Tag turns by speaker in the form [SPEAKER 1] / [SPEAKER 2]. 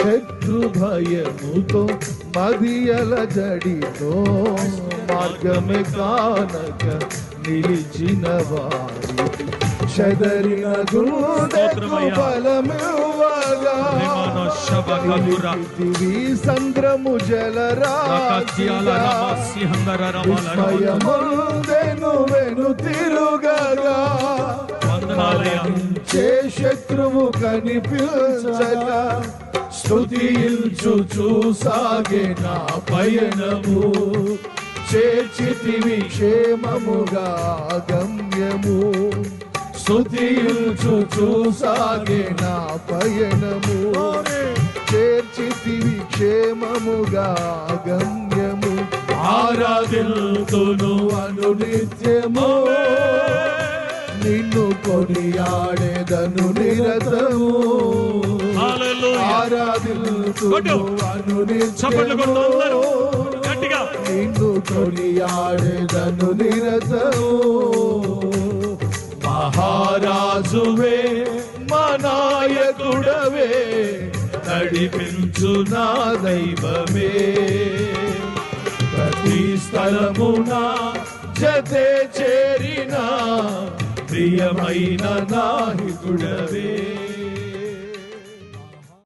[SPEAKER 1] శత్రు భయముతో మదియల జడితో మార్గమే కానక నిలిచిన వారికి చెదరిన గుండెకు బలమివ్వగా సంద్రము జలరాశయముందెను వెను తిరుగగా శత్రువు కనిపించగా స్తుతించుచు సాగే నా పయనము చేర్చితివి క్షేమముగా గమ్యము స్తుతించుచు సాగే నా పయనము చేర్చితివి క్షేమముగా గమ్యము ఆరాధిల్తును అనునిత్యము నిన్ను కొనియాడేదను నిరతము ఆరాధిల్తును అనునిత్యము నిన్ను కొనియాడేదను నిరతము మహారాజువే మా నాయకుడవే నడిపించు నా దైవమే ప్రతి స్థలమున జతే చేరిన ప్రియమైన నాహితుడవే